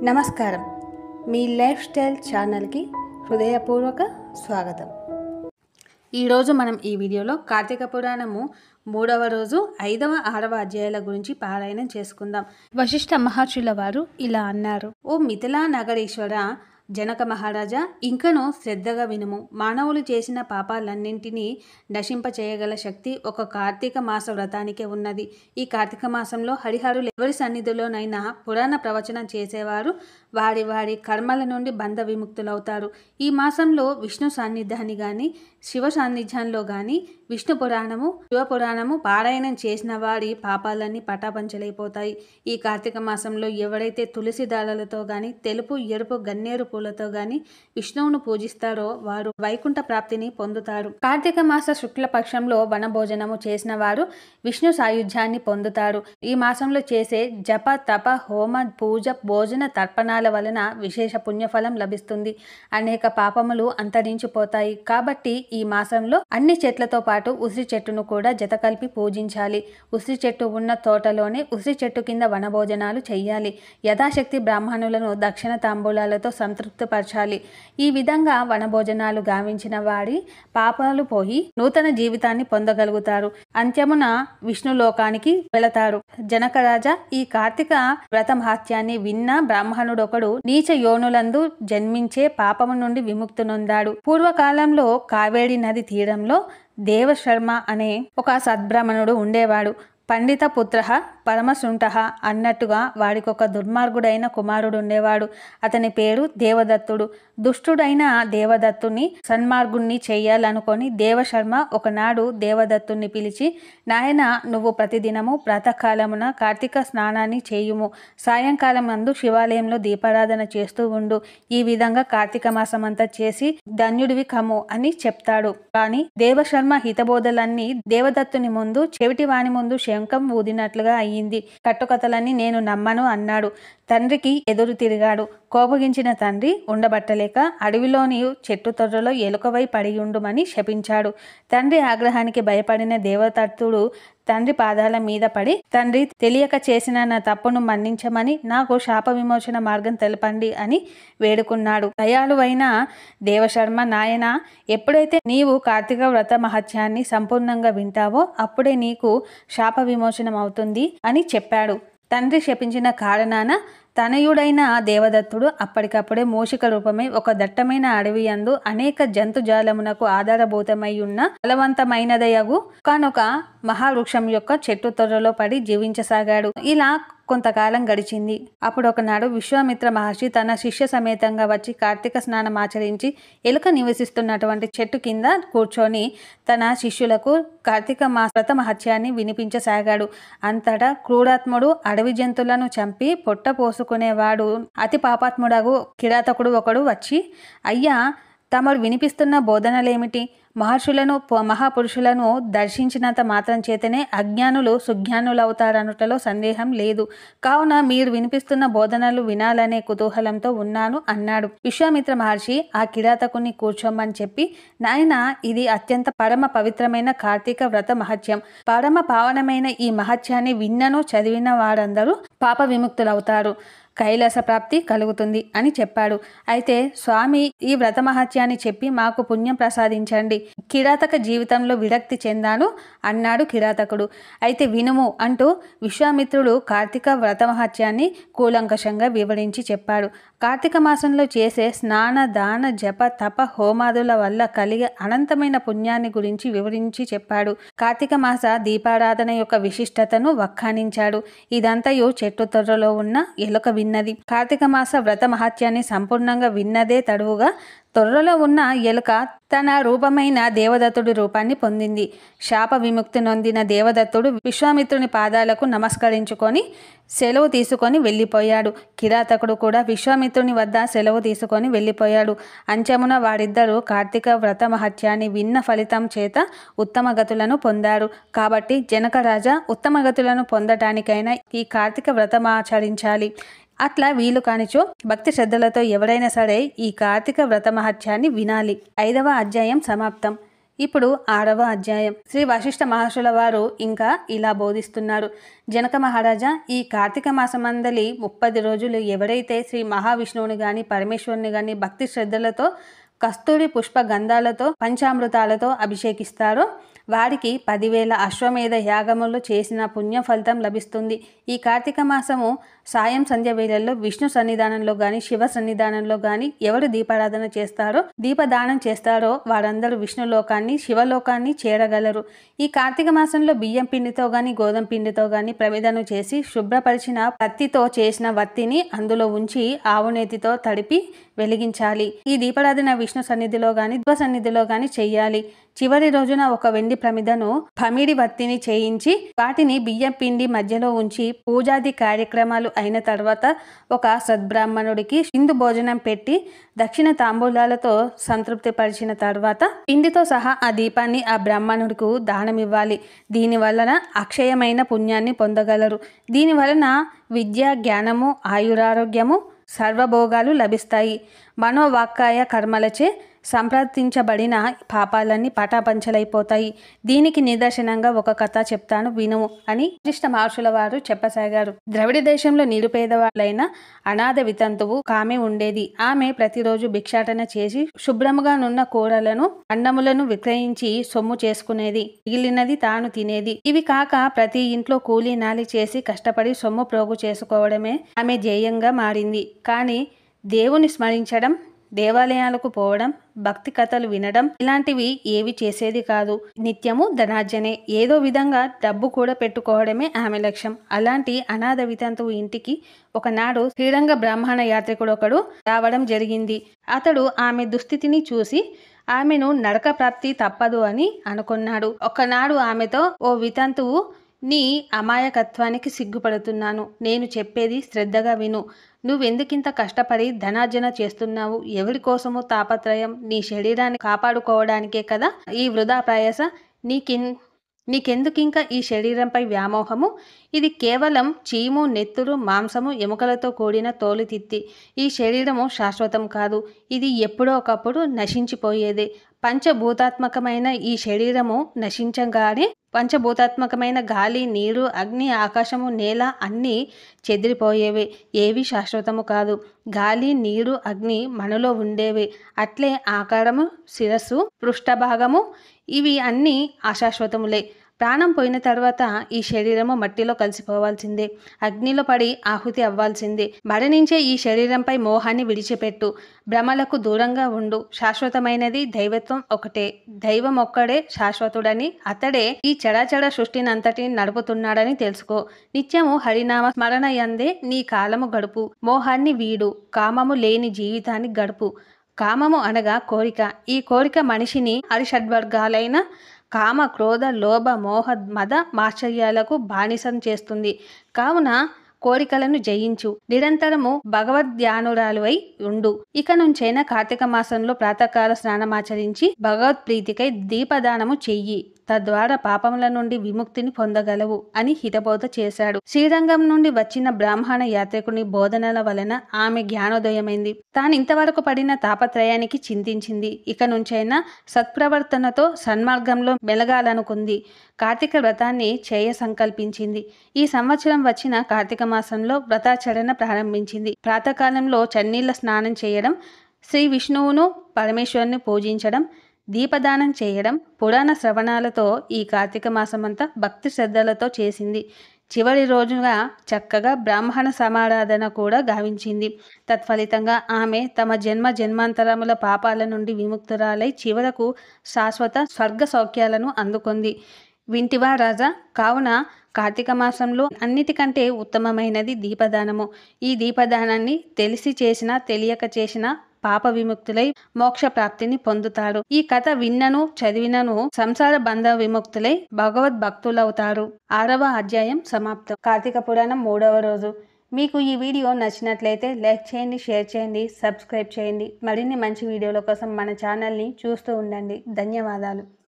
నమస్కారం. మీ life style ఛానల్కి హృదయపూర్వక స్వాగతం. ఈరోజు మనం ఈ వీడియోలో కార్తీక పురాణము 3వ రోజు 5వ 6వ అధ్యాయాల గురించి పారాయణం చేసుకుందాం. వశిష్ఠ మహర్షుల వారు ఇలా అన్నారు: ఓ మిథిలా నగరీశ్వర జనక మహారాజా, ఇంకనూ శ్రద్ధగా వినుము. మానవులు చేసిన పాపాలన్నింటినీ నశింపచేయగల శక్తి ఒక కార్తీక మాస వ్రతానికే ఉన్నది. ఈ కార్తీక మాసంలో హరిహరులు ఎవరి సన్నిధిలోనైనా పురాణ ప్రవచనం చేసేవారు వారి వారి కర్మల నుండి బంధ విముక్తులవుతారు. ఈ మాసంలో విష్ణు సాన్నిధ్యాన్ని గాని, శివ సాన్నిధ్యంలో గాని విష్ణు పురాణము, శివపురాణము పారాయణం చేసిన వారి పాపాలన్నీ పటాపంచలైపోతాయి. ఈ కార్తీక మాసంలో ఎవరైతే తులసి దళాలతో గాని, తెలుపు ఎరుపు గన్నేరు పూలతో గాని విష్ణువును పూజిస్తారో వారు వైకుంఠ ప్రాప్తిని పొందుతారు. కార్తీక మాస శుక్ల పక్షంలో వనభోజనము చేసిన వారు విష్ణు సాయుధ్యాన్ని పొందుతారు. ఈ మాసంలో చేసే జప, తప, హోమ, పూజ, భోజన, తర్పణాల వలన విశేష పుణ్యఫలం లభిస్తుంది. అనేక పాపములు అంతరించిపోతాయి. కాబట్టి ఈ మాసంలో అన్ని చెట్లతో పాటు ఉసిరి చెట్టును కూడా జత కలిపి పూజించాలి. ఉసిరి చెట్టు ఉన్న తోటలోనే ఉసిరి చెట్టు కింద వనభోజనాలు చెయ్యాలి. యథాశక్తి బ్రాహ్మణులను దక్షిణ తాంబూలాలతో సంతృప్తిపరచాలి. ఈ విధంగా వనభోజనాలు గావించిన వారి పాపాలు పోయి నూతన జీవితాన్ని పొందగలుగుతారు. అంత్యమున విష్ణులోకానికి వెళతారు. జనకరాజా, ఈ కార్తీక వ్రత మహాత్యాన్ని విన్న బ్రాహ్మణుడొకడు నీచ యోనులందు జన్మించే పాపము నుండి విముక్తునొందాడు. పూర్వకాలంలో కావేరి నది తీరంలో దేవశర్మ అనే ఒక సద్బ్రాహ్మణుడు ఉండేవాడు. పండిత పుత్ర పరమశుంఠ అన్నట్టుగా వాడికొక దుర్మార్గుడైన కుమారుడు ఉండేవాడు. అతని పేరు దేవదత్తుడు. దుష్టుడైన దేవదత్తుని సన్మార్గుణ్ణి చెయ్యాలనుకొని దేవశర్మ ఒకనాడు దేవదత్తుని పిలిచి, నాయన, నువ్వు ప్రతిదినము ప్రాతకాలమున కార్తీక స్నానాన్ని చేయుము. సాయంకాలం అందు శివాలయంలో దీపారాధన చేస్తూ ఉండు. ఈ విధంగా కార్తీక మాసమంతా చేసి ధన్యుడివి కమ్ము అని చెప్తాడు. కానీ దేవశర్మ హితబోధలన్నీ దేవదత్తుని ముందు చెవిటి వాని ముందు శంఖం ఊదినట్లుగా అయ్యింది. కట్టుకథలన్నీ నేను నమ్మను అన్నాడు. తండ్రికి ఎదురు తిరిగాడు. కోపగించిన తండ్రి ఉండబట్టలేక అడవిలోని చెట్టు తొర్రలో ఎలుకవై పడియుండుమని శపించాడు. తండ్రి ఆగ్రహానికి భయపడిన దేవదత్తుడు తండ్రి పాదాల మీద పడి, తండ్రి, తెలియక చేసిన నా తప్పును మన్నించమని నాకు శాప విమోచన మార్గం తెలపండి అని వేడుకున్నాడు. దయాళువైన దేవశర్మ, నాయన, ఎప్పుడైతే నీవు కార్తీక వ్రత మహత్యాన్ని సంపూర్ణంగా వింటావో అప్పుడే నీకు శాప విమోచనం అవుతుంది అని చెప్పాడు. తండ్రి శపించిన కారణాన తనయుడైన దేవదత్తుడు అప్పటికప్పుడే మూషిక రూపమై ఒక దట్టమైన అడవి యందు అనేక జంతుజాలమునకు ఆధారభూతమై ఉన్న బలవంతమైనదయగు కానొక మహావృక్షం యొక్క చెట్టు తొర్రలో పడి జీవించసాగాడు. ఇలా కొంతకాలం గడిచింది. అప్పుడు ఒకనాడు విశ్వామిత్ర మహర్షి తన శిష్య సమేతంగా వచ్చి కార్తీక స్నానం ఆచరించి ఎలుక నివసిస్తున్నటువంటి చెట్టు కింద కూర్చొని తన శిష్యులకు కార్తీక వ్రత మహత్యాన్ని వినిపించసాగాడు. అంతటా క్రూరాత్ముడు అడవి జంతువులను చంపి పొట్ట పోసుకునేవాడు అతి పాపాత్ముడగు కిరాతకుడు ఒకడు వచ్చి, అయ్యా, తమరు వినిపిస్తున్న బోధనలేమిటి? మహర్షులను మహాపురుషులను దర్శించినంత మాత్రం చేతనే అజ్ఞానులు సుజ్ఞానులవుతారనుటలో సందేహం లేదు. కావున మీరు వినిపిస్తున్న బోధనలు వినాలనే కుతూహలంతో ఉన్నాను అన్నాడు. విశ్వామిత్ర మహర్షి ఆ కిరాతకుని కూర్చోమని చెప్పి, నాయన, ఇది అత్యంత పరమ పవిత్రమైన కార్తీక వ్రత మహత్యం. పరమ పావనమైన ఈ మహత్యాన్ని విన్నను చదివిన వారందరూ పాప విముక్తులవుతారు, కైలాస ప్రాప్తి కలుగుతుంది అని చెప్పాడు. అయితే స్వామి, ఈ వ్రత మహత్యాన్ని చెప్పి మాకు పుణ్యం ప్రసాదించండి. కిరాతక జీవితంలో విరక్తి చెందాను అన్నాడు కిరాతకుడు. అయితే వినుము అంటూ విశ్వామిత్రుడు కార్తీక వ్రత మహత్యాన్ని కూలంకషంగా వివరించి చెప్పాడు. కార్తీక మాసంలో చేసే స్నాన, దాన, జప, తప, హోమాదుల వల్ల కలిగే అనంతమైన పుణ్యాన్ని గురించి వివరించి చెప్పాడు. కార్తీక మాస దీపారాధన యొక్క విశిష్టతను వక్కానించాడు. ఇదంతయు చెట్టు తొర్రలో ఉన్న ఎలుక విన్నది. కార్తీక మాస వ్రత మహత్యాన్ని సంపూర్ణంగా విన్నదే తడువుగా తొర్రలో ఉన్న ఎలుక తన రూపమైన దేవదత్తుడి రూపాన్ని పొందింది. శాప విముక్తి నొందిన దేవదత్తుడు విశ్వామిత్రుని పాదాలకు నమస్కరించుకొని సెలవు తీసుకొని వెళ్ళిపోయాడు. కిరాతకుడు కూడా విశ్వామిత్రుని వద్ద సెలవు తీసుకొని వెళ్ళిపోయాడు. అంచెమున వారిద్దరూ కార్తీక వ్రత మహత్యాన్ని విన్న ఫలితం చేత ఉత్తమ గతులను పొందారు. కాబట్టి జనకరాజా, ఉత్తమ గతులను పొందటానికైనా ఈ కార్తీక వ్రతమాచరించాలి. అట్లా వీలు కానిచో భక్తి శ్రద్ధలతో ఎవరైనా సరే ఈ కార్తీక వ్రత మహత్యాన్ని వినాలి. 5వ అధ్యాయం సమాప్తం. ఇప్పుడు 6వ అధ్యాయం. శ్రీ వశిష్ఠ మహర్షుల వారు ఇంకా ఇలా బోధిస్తున్నారు. జనక మహారాజా, ఈ కార్తీక మాసమందలి 30 రోజులు ఎవరైతే శ్రీ మహావిష్ణువుని గాని పరమేశ్వరుని గాని భక్తి శ్రద్ధలతో కస్తూరి పుష్ప గంధాలతో పంచామృతాలతో అభిషేకిస్తారో వారికి 10,000 అశ్వమేధ యాగములు చేసిన పుణ్య ఫలితం లభిస్తుంది. ఈ కార్తీక మాసము సాయం సంధ్య వేళల్లో విష్ణు సన్నిధానంలో గాని శివ సన్నిధానంలో గాని ఎవరు దీపారాధన చేస్తారో దీపదానం చేస్తారో వారందరూ విష్ణులోకాన్ని శివలోకాన్ని చేరగలరు. ఈ కార్తీక మాసంలో బియ్యం పిండితో గాని గోధుమ పిండితో గాని ప్రమిదను చేసి శుభ్రపరిచిన పత్తితో చేసిన వత్తిని అందులో ఉంచి ఆవునేతితో తడిపి వెలిగించాలి. ఈ దీపారాధన విష్ణు సన్నిధిలో గాని శివ సన్నిధిలో గాని చెయ్యాలి. చివరి రోజున ఒక వెండి ప్రమిదను పమిడి వత్తిని చేయించి వాటిని బియ్యం పిండి మధ్యలో ఉంచి పూజాది కార్యక్రమాలు అయిన తర్వాత ఒక సద్బ్రాహ్మణుడికి హిందూ భోజనం పెట్టి దక్షిణ తాంబూలాలతో సంతృప్తి పరిచిన తర్వాత పిండితో సహా ఆ దీపాన్ని ఆ బ్రాహ్మణుడికి దానం ఇవ్వాలి. దీని వలన అక్షయమైన పుణ్యాన్ని పొందగలరు. దీని వలన విద్య, జ్ఞానము, ఆయురారోగ్యము, సర్వభోగాలు లభిస్తాయి. మనోవాక్కాయ కర్మలచే సంప్రదించబడిన పాపాలన్నీ పటాపంచలైపోతాయి. దీనికి నిదర్శనంగా ఒక కథ చెప్తాను వినుము అని వశిష్ఠ మహర్షుల వారు చెప్పసాగారు. ద్రవిడ దేశంలో నిరుపేదవాళ్ళైన అనాథ వితంతువు ఆమె ఉండేది. ఆమె ప్రతిరోజు భిక్షాటన చేసి శుభ్రముగా నున్న కూరలను అన్నములను విక్రయించి సొమ్ము చేసుకునేది. మిగిలినది తాను తినేది. ఇవి కాక ప్రతి ఇంట్లో కూలీ నాలి చేసి కష్టపడి సొమ్ము ప్రోగు చేసుకోవడమే ఆమె ధ్యేయంగా మారింది. కానీ దేవుని స్మరించడం, దేవాలయాలకు పోవడం, భక్తి కథలు వినడం ఇలాంటివి ఏవి చేసేది కాదు. నిత్యము ధనార్జనే, ఏదో విధంగా డబ్బు కూడా పెట్టుకోవడమే ఆమె లక్ష్యం. అలాంటి అనాథ వితంతువు ఇంటికి ఒకనాడు శ్రీరంగ బ్రాహ్మణ యాత్రికుడు ఒకడు రావడం జరిగింది. అతడు ఆమె దుస్థితిని చూసి ఆమెను నరక ప్రాప్తి తప్పదు అని అనుకున్నాడు. ఒకనాడు ఆమెతో, ఓ వితంతువు, నీ అమాయకత్వానికి సిగ్గుపడుతున్నాను. నేను చెప్పేది శ్రద్ధగా విను. నువ్వెందుకింత కష్టపడి ధనార్జన చేస్తున్నావు? ఎవరి కోసము తాపత్రయం? నీ శరీరాన్ని కాపాడుకోవడానికే కదా ఈ వృధా ప్రయాస. నీకెందుకింకా ఈ శరీరంపై వ్యామోహము? ఇది కేవలం చీము, నెత్తురు, మాంసము, ఎముకలతో కూడిన తోలుతిత్తి. ఈ శరీరము శాశ్వతం కాదు. ఇది ఎప్పుడో ఒకప్పుడు నశించిపోయేదే. పంచభూతాత్మకమైన ఈ శరీరము నశించగానే పంచభూతాత్మకమైన గాలి, నీరు, అగ్ని, ఆకాశము, నేల అన్నీ చెదిరిపోయేవే. ఏవి శాశ్వతము కాదు. గాలి, నీరు, అగ్ని మనలో ఉండేవే. అట్లే ఆకారము, శిరస్సు, పృష్ఠభాగము ఇవి అన్నీ అశాశ్వతములే. ప్రాణం పోయిన తర్వాత ఈ శరీరము మట్టిలో కలిసిపోవాల్సిందే. అగ్నిలో పడి ఆహుతి అవ్వాల్సిందే. మరణించే ఈ శరీరంపై మోహాన్ని విడిచిపెట్టు. భ్రమలకు దూరంగా ఉండు. శాశ్వతమైనది దైవత్వం ఒకటే. దైవం ఒక్కడే శాశ్వతుడని, అతడే ఈ చరాచర సృష్టినంతటిని నడుపుతున్నాడని తెలుసుకో. నిత్యము హరినామ స్మరణ యందే నీ కాలము గడుపు. మోహాన్ని వీడు. కామము లేని జీవితాన్ని గడుపు. కామము అనగా కోరిక. ఈ కోరిక మనిషిని హరిషడ్వర్గాలైన కామ, క్రోధ, లోభ, మోహ, మద, మాశ్చర్యాలకు బానిసం చేస్తుంది. కావున కోరికలను జయించు. నిరంతరము భగవద్ధ్యానురాలువై ఉండు. ఇక నుంచైనా కార్తీక మాసంలో ప్రాతకాల స్నానమాచరించి భగవత్ప్రీతికై దీపదానము చెయ్యి. తద్వారా పాపముల నుండి విముక్తిని పొందగలవు అని హితబోధ చేశాడు. శ్రీరంగం నుండి వచ్చిన బ్రాహ్మణ యాత్రికుని బోధనల వలన ఆమె జ్ఞానోదయమైంది. తాను ఇంతవరకు పడిన తాపత్రయానికి చింతించింది. ఇక నుంచైనా సత్ప్రవర్తనతో సన్మార్గంలో మెలగాలనుకుంది. కార్తీక వ్రతాన్ని చేయ సంకల్పించింది. ఈ సంవత్సరం వచ్చిన కార్తీక మాసంలో వ్రతాచరణ ప్రారంభించింది. ప్రాతకాలంలో చన్నీళ్ల స్నానం చేయడం, శ్రీ విష్ణువును పరమేశ్వరుని పూజించడం, దీపదానం చేయడం, పురాణ శ్రవణాలతో ఈ కార్తీక మాసమంతా భక్తి శ్రద్ధలతో చేసింది. చివరి రోజుగా చక్కగా బ్రాహ్మణ సమారాధన కూడా గావించింది. తత్ఫలితంగా ఆమె తమ జన్మాంతరముల పాపాల నుండి విముక్తురాలై చివరకు శాశ్వత స్వర్గ సౌఖ్యాలను అందుకుంది. వింటివా రాజా? కావున కార్తీక మాసంలో అన్నిటికంటే ఉత్తమమైనది దీపదానము. ఈ దీపదానాన్ని తెలిసి చేసినా తెలియక చేసినా పాప విముక్తులై మోక్ష ప్రాప్తిని పొందుతారు. ఈ కథ విన్నను చదివినను సంసార బంధ విముక్తులై భగవద్భక్తులవుతారు. 6వ అధ్యాయం సమాప్తం. కార్తీక పురాణం 3వ రోజు. మీకు ఈ వీడియో నచ్చినట్లయితే లైక్ చేయండి, షేర్ చేయండి, సబ్స్క్రైబ్ చేయండి. మరిన్ని మంచి వీడియోల కోసం మన ఛానల్ని చూస్తూ ఉండండి. ధన్యవాదాలు.